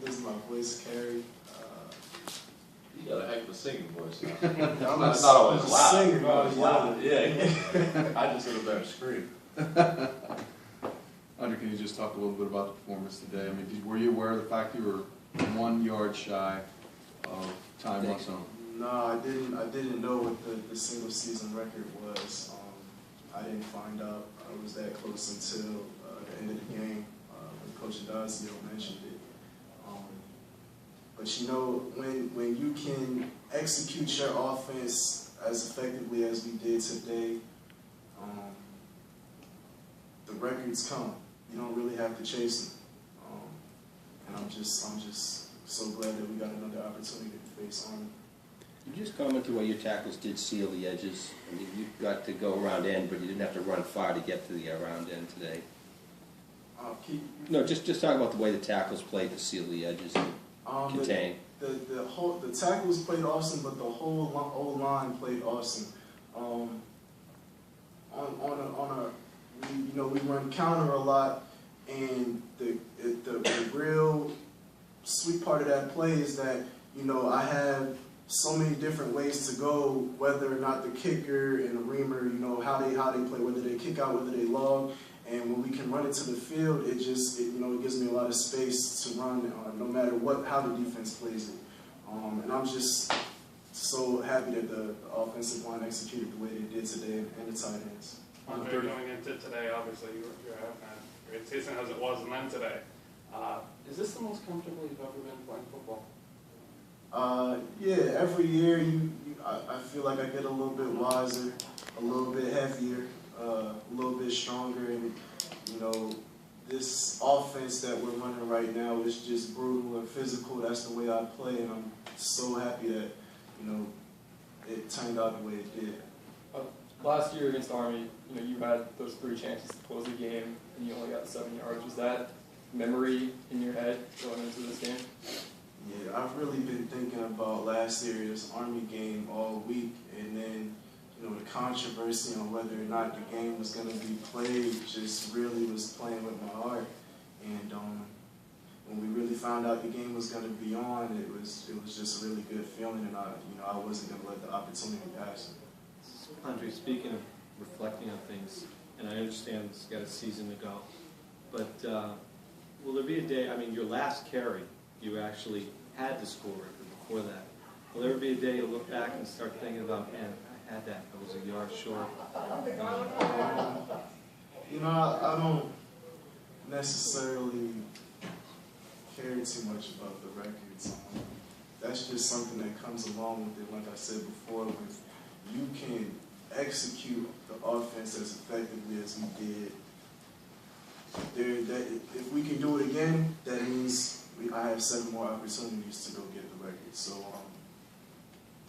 This is my voice, Carey. You got a heck of a singing voice. I'm Not always loud. Singer, Not always loud. yeah. Yeah. I just did a better scream. Andre, can you just talk a little bit about the performance today? I mean, were you aware of the fact you were 1 yard shy of time on zone? No, I didn't know what the single season record was. I didn't find out I was that close until the end of the game when Coach Adazio mentioned it. But you know, when you can execute your offense as effectively as we did today, the records come. You don't really have to chase them. And I'm just so glad that we got another opportunity to face Army. You just commented where your tackles did seal the edges. I mean, you got to go around end, but you didn't have to run far to get to the around end today. No, just talk about the way the tackles played to seal the edges and contain. The tackles played awesome, but the whole O-line played awesome. We run counter a lot, and the real sweet part of that play is that I have so many different ways to go, whether or not the kicker and the reamer, how they play, whether they kick out, whether they log. And when we can run it to the field, it gives me a lot of space to run, no matter how the defense plays it. And I'm just so happy that the offensive line executed the way they did today, and the tight ends. Andre, going into today, obviously you're having a great season as it was, and then today. Is this the most comfortable you've ever been playing football? Yeah, every year I feel like I get a little bit wiser, a little bit heavier, a little bit stronger, and this offense that we're running right now is just brutal and physical. That's the way I play, and I'm so happy that it turned out the way it did. Last year against Army, you had those 3 chances to close the game, and you only got 7 yards. Was that memory in your head going into this game? Yeah, I've really been thinking about last year's Army game all week, and then the controversy on whether or not the game was going to be played just really was playing with my heart. And when we really found out the game was going to be on, it was just a really good feeling, and I wasn't going to let the opportunity pass me. Andre, speaking of reflecting on things, and I understand it's got a season to go, but will there be a day, I mean, your last carry, you actually had the score record before that. Will there be a day you'll look back and start thinking about, man, I had that, I was a yard short? I don't necessarily care too much about the records. That's just something that comes along with it. Like I said before, if you can execute the offense as effectively as we did, if we can do it again, that means I have 7 more opportunities to go get the record. So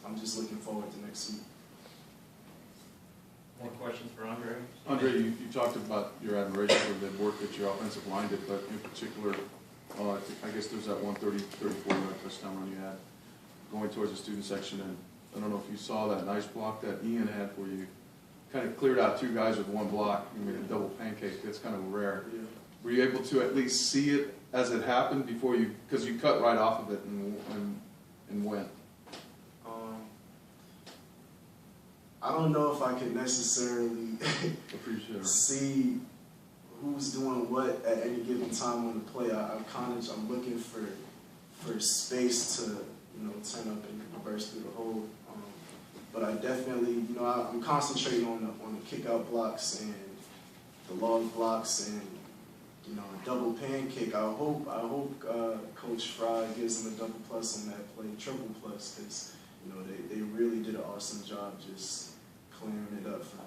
I'm just looking forward to next week. More questions for Andre? Andre, you talked about your admiration for the work that your offensive line did, but in particular, I guess there's that 34-yard touchdown run you had going towards the student section, and I don't know if you saw that nice block that Ian had where you kind of cleared out 2 guys with 1 block. You made a double pancake. That's kind of rare. Yeah. Were you able to at least see it as it happened before because you cut right off of it and went? I don't know if I can necessarily see who's doing what at any given time on the play. I'm looking for space to turn up and burst through the hole. But I definitely I'm concentrating on the kick out blocks and the long blocks and a double pancake. I hope Coach Fry gives them a double plus on that play, triple plus, because they really did an awesome job just clearing it up for me.